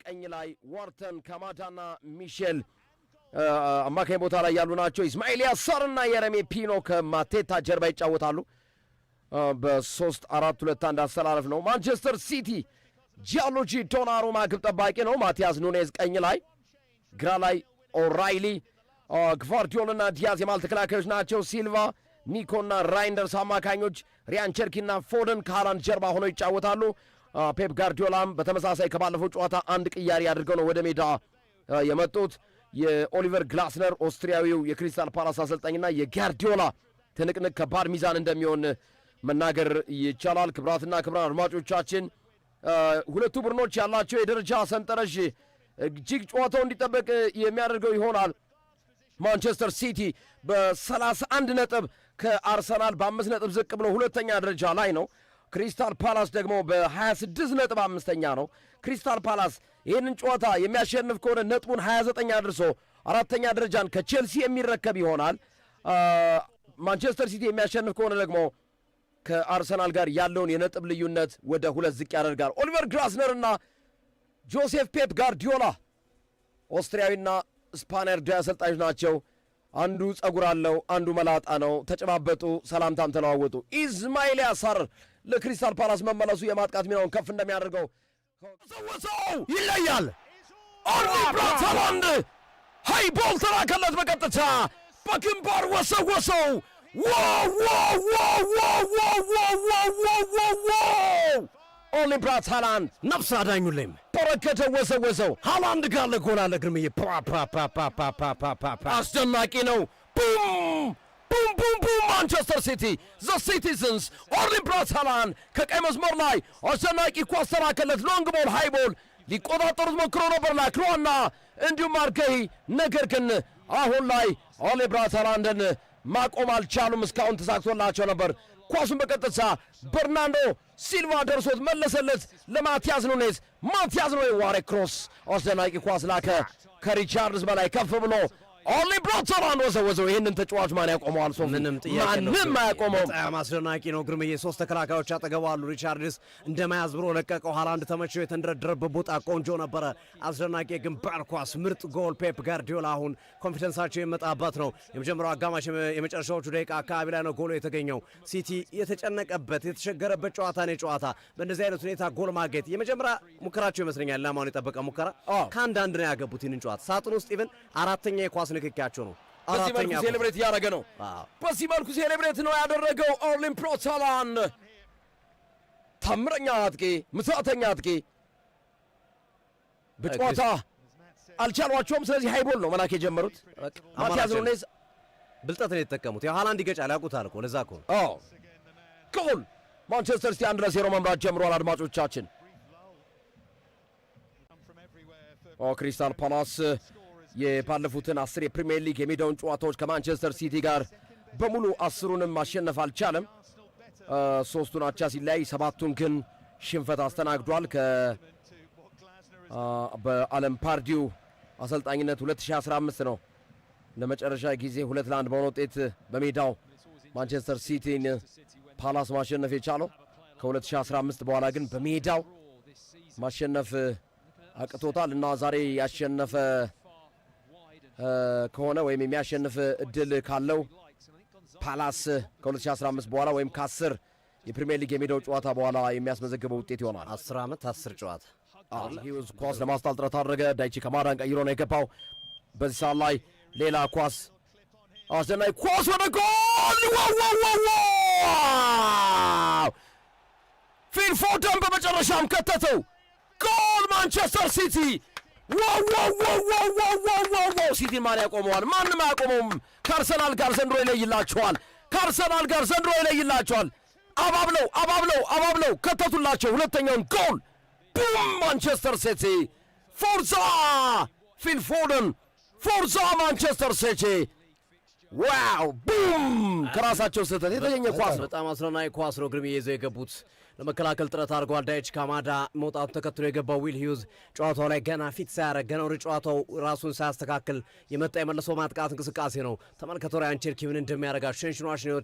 ቀኝ ላይ ዋርተን ካማዳና ሚሼል አማካይ ቦታ ላይ ያሉ ናቸው። ኢስማኤል ያሳርና የረሜ ፒኖ ከማቴታ ጀርባ ይጫወታሉ። በ3-4-2-1 አሰላለፍ ነው። ማንቸስተር ሲቲ ጂያሎጂ ዶናሩማ ግብ ጠባቂ ነው። ማቲያስ ኑኔዝ ቀኝ ላይ፣ ግራ ላይ ኦራይሊ፣ ግቫርዲዮልና ዲያዝ የማል ተከላካዮች ናቸው። ሲልቫ፣ ኒኮና ራይንደርስ አማካኞች፣ ሪያን ቸርኪና ፎደን ከሃላንድ ጀርባ ሆነው ይጫወታሉ። ፔፕ ጋርዲዮላም በተመሳሳይ ከባለፈው ጨዋታ አንድ ቅያሪ አድርገው ነው ወደ ሜዳ የመጡት። የኦሊቨር ግላስነር ኦስትሪያዊው የክሪስታል ፓላስ አሰልጣኝና የጋርዲዮላ ትንቅንቅ ከባድ ሚዛን እንደሚሆን መናገር ይቻላል። ክብራትና ክብራን አድማጮቻችን ሁለቱ ቡድኖች ያላቸው የደረጃ ሰንጠረዥ እጅግ ጨዋታው እንዲጠበቅ የሚያደርገው ይሆናል። ማንቸስተር ሲቲ በ31 ነጥብ ከአርሰናል በ5 ነጥብ ዝቅ ብሎ ሁለተኛ ደረጃ ላይ ነው። ክሪስታል ፓላስ ደግሞ በ26 ነጥብ አምስተኛ ነው። ክሪስታል ፓላስ ይህንን ጨዋታ የሚያሸንፍ ከሆነ ነጥቡን 29 አድርሶ አራተኛ ደረጃን ከቼልሲ የሚረከብ ይሆናል። ማንቸስተር ሲቲ የሚያሸንፍ ከሆነ ደግሞ ከአርሰናል ጋር ያለውን የነጥብ ልዩነት ወደ 2 ዝቅ ያደርጋል። ኦሊቨር ግላስነር እና ጆሴፍ ፔፕ ጋርዲዮላ ኦስትሪያዊና ስፓኒያርዳዊ አሰልጣኞች ናቸው። አንዱ ጸጉር አለው፣ አንዱ መላጣ ነው። ተጨባበጡ፣ ሰላምታም ተለዋወጡ። ኢስማኤል ያሳር ለክሪስታል ፓላስ መመለሱ የማጥቃት ሚናውን ከፍ እንደሚያደርገው ሰው ይለያል። ኦርሊ ብራውት ሃላንድ ሃይ ቦል ተላከለት፣ በቀጥታ በግንባር ወሰወሰው። ኦርሊ ብራውት ሃላንድ ነፍስ አዳኙልም በረከተው፣ ወሰወሰው። ሃላንድ ጋር ለጎል አለ። ግርምዬ አስደናቂ ነው። ቡም ቡም ቡም ቡም! ማንቸስተር ሲቲ ዘ ሲቲዝንስ ኦርሊ ብራውት ሃላንድ ከቀይ መስመር ላይ አስደናቂ ኳስ ተላከለት። ሎንግ ቦል ሃይ ቦል ሊቆጣጠሩት ሞክሮ ነበር ላክሮዋና እንዲሁም አርገይ። ነገር ግን አሁን ላይ ኦርሊ ብራውት ሃላንድን ማቆም አልቻሉም። እስካሁን ተሳክቶላቸው ነበር። ኳሱን በቀጥታ በርናንዶ ሲልቫ ደርሶት መለሰለት ለማቲያስ ኑኔዝ። ማቲያስ ኑኔዝ ዋሬ ክሮስ! አስደናቂ ኳስ ላከ ከሪቻርድስ በላይ ከፍ ብሎ ኦርሊ ብራውት ሃላንድ ወዘወዘው። ይህንን ተጫዋች ማን ያቆመዋል? ምንም ጥያቄ ነው። ማንም አያቆመው። በጣም አስደናቂ ነው ግርምዬ። 3 ተከላካዮች አጠገቡ አሉ። ሪቻርድስ እንደማያዝ ብሎ ለቀቀው። ሃላንድ ተመቸው። የተንደረደረበት ቦታ ቆንጆ ነበረ። አስደናቂ የግንባር ኳስ፣ ምርጥ ጎል። ፔፕ ጋርዲዮላ አሁን ኮንፊደንሳቸው የመጣበት ነው። የመጀመሪያው አጋማሽ የመጨረሻዎቹ ደቂቃ አካባቢ ላይ ነው ጎሎ የተገኘው። ሲቲ የተጨነቀበት የተቸገረበት ጨዋታ ነው። ጨዋታ በእንደዚህ አይነት ሁኔታ ጎል ማግኘት የመጀመሪያ ሙከራቸው ይመስለኛል። ላማውን የጠበቀ ሙከራ ከአንዳንድ ነው ያገቡት። ይህንን ጨዋታ ሳጥን ውስጥ ኢቨን አራተኛ የኳስ ንክኪያቸው ነው። በዚህ መልኩ ሴሌብሬት እያደረገ ነው። በዚህ መልኩ ሴሌብሬት ነው ያደረገው ኦርሊ ብራውት ሃላንድ። ታምረኛ አጥቂ፣ ምትሃተኛ አጥቂ። በጨዋታ አልቻሏቸውም። ስለዚህ ሃይቦል ነው መላክ የጀመሩት። ማቲያስ ኑኔዝ ብልጠት ነው የተጠቀሙት። ያው ሃላንድ ይገጫል፣ ያውቁታል እኮ ለዛ እኮ ነው። ጎል! ማንቸስተር ሲቲ 1-0 መምራት ጀምሯል። አድማጮቻችን ክሪስታል ፓላስ የባለፉትን 10 የፕሪሚየር ሊግ የሜዳውን ጨዋታዎች ከማንቸስተር ሲቲ ጋር በሙሉ 10ሩንም ማሸነፍ አልቻለም። 3ቱን አቻ ሲለያይ 7ቱን ግን ሽንፈት አስተናግዷል። በአለም ፓርዲው አሰልጣኝነት 2015 ነው ለመጨረሻ ጊዜ 2-1 በሆነ ውጤት በሜዳው ማንቸስተር ሲቲን ፓላስ ማሸነፍ የቻለው። ከ2015 በኋላ ግን በሜዳው ማሸነፍ አቅቶታል እና ዛሬ ያሸነፈ ከሆነ ወይም የሚያሸንፍ እድል ካለው ፓላስ ከ2015 በኋላ ወይም ከ10 የፕሪሚየር ሊግ የሜዳው ጨዋታ በኋላ የሚያስመዘግበው ውጤት ይሆናል። 10 ዓመት 10 ጨዋታ ሂውዝ ኳስ ለማስጣል ጥረት አደረገ። ዳይቺ ከማዳን ቀይሮ ነው የገባው። በዚህ ሰዓት ላይ ሌላ ኳስ፣ አስደናቂ ኳስ ወደ ጎል! ፊል ፎደን በመጨረሻም ከተተው። ጎል! ማንቸስተር ሲቲ! ሲቲን ማን ያቆመዋል? ማንም አያቆመውም። ከአርሰናል ጋር ዘንድሮ ይለይላቸዋል። ከአርሰናል ጋር ዘንድሮ ይለይላቸዋል። አባብለው ከተቱላቸው ሁለተኛውን ጎል። ቡም! ማንቸስተር ሲቲ! ፎርዛ ፊል ፎደን! ፎርዛ ማንቸስተር ሲቲ! ዋው! ቡም! ከራሳቸው ስህተት የተገኘ ኳስ ነው። በጣም አስደናቂ ኳስ ነው። ግርምዬ ይዘው የገቡት ለመከላከል ጥረት አድርገዋል። ዳይች ካማዳ መውጣቱ ተከትሎ የገባው ዊል ሂውዝ ጨዋታው ላይ ገና ፊት ሳያረግ ገና ወደ ጨዋታው ራሱን ሳያስተካክል የመጣ የመለሰው ማጥቃት እንቅስቃሴ ነው። ተመልከተው ራያን ቸርኪ ምን እንደሚያደርጋቸው ሸንሽኗሽ ነው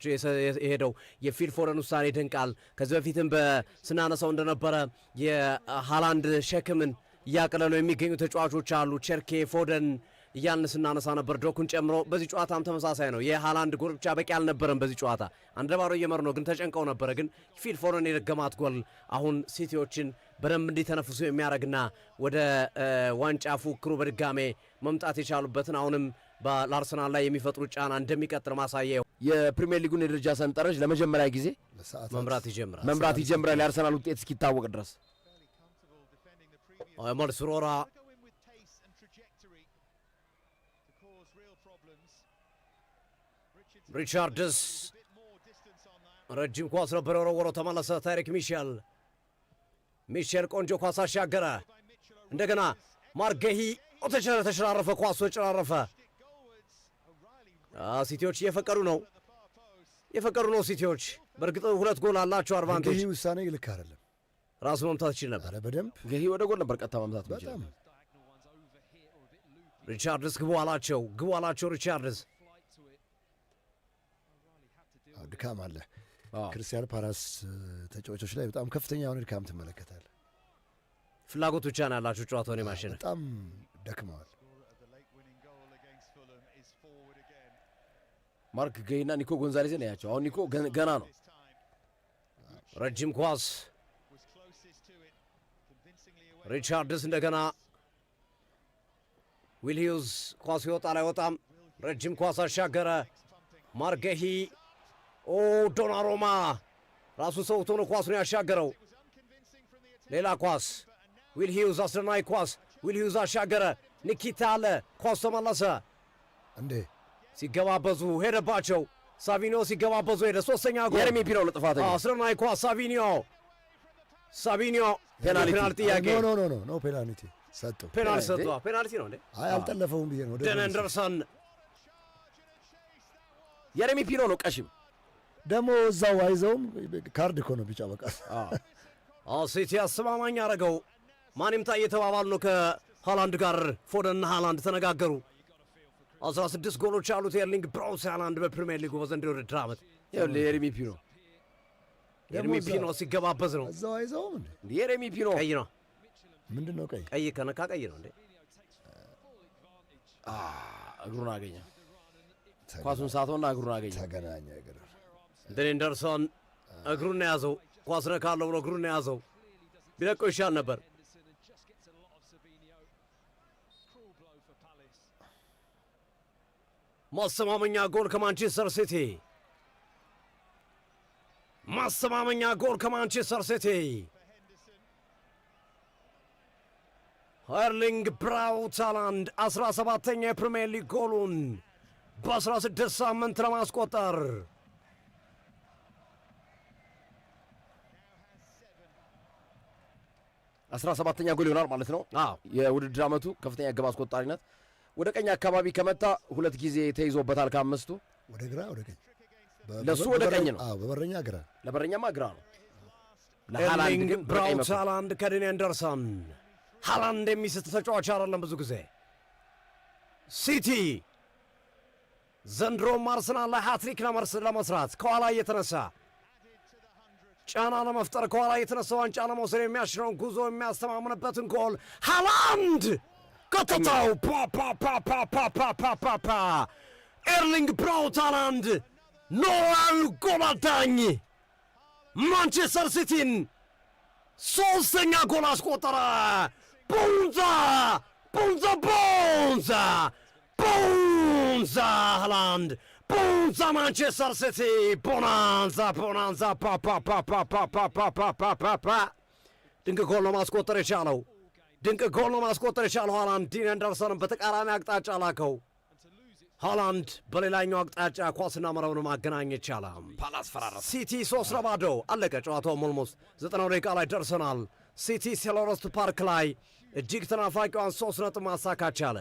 የሄደው። የፊል ፎደን ውሳኔ ይደንቃል። ከዚህ በፊትም ስናነሳው እንደነበረ የሃላንድ ሸክምን እያቀለሉ የሚገኙ ተጫዋቾች አሉ። ቸርኬ፣ ፎደን እያልን ስናነሳ ነበር ዶኩን ጨምሮ። በዚህ ጨዋታም ተመሳሳይ ነው። የሃላንድ ጎል ብቻ በቂ አልነበረም። በዚህ ጨዋታ 1-0 እየመሩ ነው፣ ግን ተጨንቀው ነበረ። ግን ፊል ፎደን የደገማት ጎል አሁን ሲቲዎችን በደንብ እንዲተነፍሱ የሚያደርግና ወደ ዋንጫ ፉክክሩ በድጋሜ መምጣት የቻሉበትን አሁንም በአርሰናል ላይ የሚፈጥሩ ጫና እንደሚቀጥል ማሳያ የፕሪሚየር ሊጉን የደረጃ ሰንጠረዥ ለመጀመሪያ ጊዜ መምራት ይጀምራል የአርሰናል ውጤት እስኪታወቅ ድረስ። መልስ ሮራ ሪቻርድስ ረጅም ኳስ ነበር የወረወረው፣ ተመለሰ። ታሪክ ሚሼል ቆንጆ ኳስ አሻገረ። እንደገና ማርጌሂ ተሸራረፈ፣ ኳሱ ተጨራረፈ። ሲቲዎች እየፈቀዱ ነው ሲቲዎች። በእርግጥ 2 ጎል አላቸው አድቫንቴጅ። ይህ ውሳኔ ልክ አይደለም። ራሱ መምታት ይችል ነበር። በደንብ ገሂ ወደ ጎል ነበር ቀጥታ መምታት ይችላል። ሪቻርድስ ግቡ አላቸው ሪቻርድስ። ድካም አለ። ክርስቲያን ፓላስ ተጫዋቾች ላይ በጣም ከፍተኛ የሆነ ድካም ትመለከታል። ፍላጎት ብቻ ነው ያላቸው ጨዋታውን የማሸነፍ። በጣም ደክመዋል። ማርክ ገሂና ኒኮ ጎንዛሌዝን ያቸው። አሁን ኒኮ ገና ነው። ረጅም ኳስ ሪቻርድስ እንደገና ዊል ሂውዝ ኳስ ይወጣል አይወጣም። ረጅም ኳስ አሻገረ። ማርጌሂ ዶናሩማ ራሱ ሰውቶ ነው ኳሱን ያሻገረው። ሌላ ኳስ ዊል ሂውዝ፣ አስደናቂ ኳስ ዊል ሂውዝ አሻገረ። ኒኪታ አለ፣ ኳስ ተመለሰ። እንዴ ሲገባበዙ ሄደባቸው። ሳቪኒዮ ሲገባበዙ ሄደ። 3ኛ ጎል የረሚ ፒኖ ለጥፋተኛ። አስደናቂ ኳስ ሳቪኒዮ ፔናልቲ ጥያቄ ኖ ፔናልቲ ሰጠው። ፔናልቲ ነው እንዴ? አይ አልጠለፈውም ብዬ ነው። ደን አንደርሰን የረሚ ፒኖ ነው ቀሽም ደግሞ እዛው አይዘውም። ካርድ እኮ ነው ቢጫ በቃ። ሲቲ አስተማማኝ አደረገው። ማን ይምጣ እየተባባሉ ነው ከሃላንድ ጋር። ፎደንና ሃላንድ ተነጋገሩ። 16 ጎሎች ያሉት ኤርሊንግ ብራውት ሃላንድ በፕሪሚየር ሊጉ በዘንድሮ ውድድር ዓመት። የረሚ ፒኖ ሲገባበዝ ነው። እዛው አይዘውም እንዴ? የረሚ ፒኖ ቀይ ነው። ምንድን ነው ቀይ ከነካ ቀይ ነው እንዴ? እግሩን አገኘ። ኳሱን ሳተውና እግሩን አገኘ። ተገናኘ እግሩ። ደን አንደርሰን እግሩን ያዘው። ኳስ ነካለው ብሎ እግሩን ያዘው። ቢለቀው ይሻል ነበር። ማስተማመኛ ጎል ከማንቸስተር ሲቲ። ኤርሊንግ ብራውት ሃላንድ 17ኛ የፕሪሚየር ሊግ ጎሉን በ16 ሳምንት ለማስቆጠር 17ኛ ጎል ይሆናል ማለት ነው። የውድድር ዓመቱ ከፍተኛ ግብ አስቆጣሪነት። ወደ ቀኝ አካባቢ ከመታ 2 ጊዜ ተይዞበታል ከ5ቱ። ወደ ግራ ወደ ቀኝ ለሱ ወደ ቀኝ ነው። በበረኛ ግራ፣ ለበረኛማ ግራ ነው። ኤርሊንግ ብራውት ሃላንድ ከደን አንደርሰን። ሃላንድ የሚስት ተጫዋች አይደለም። ብዙ ጊዜ ሲቲ ዘንድሮም አርሰናል ላይ ሃትሪክ ለመስራት ከኋላ እየተነሳ ጫና ለመፍጠር ከኋላ እየተነሳ ዋንጫ ለመውሰድ የሚያሽረውን ጉዞ የሚያስተማምንበትን ጎል ሃላንድ ከተታው። ፓ ኤርሊንግ ብራውት ሃላንድ ኖዋል ጎል አዳኝ ማንቸስተር ሲቲን 3ኛ ጎል አስቆጠረ። ቦንዛ ሃላንድ ቦንዛ ማንቸስተር ሲቲ ቦናንዛ ድንቅ ጎል ነው ማስቆጠር የቻለው ሃላንድ። ዲን አንደርሰንን በተቃራኒ አቅጣጫ ላከው። ሃላንድ በሌላኛው አቅጣጫ ኳስና መረቡን ማገናኘት ቻለ። ፓላስ ፈራረሰ። ሲቲ 3-0 አለቀ ጨዋታው። ኦልሞስት 90 ደቂቃ ላይ ደርሰናል። ሲቲ ሴልኸርስት ፓርክ ላይ እጅግ ተናፋቂዋን 3 ነጥብ ማሳካት ቻለ።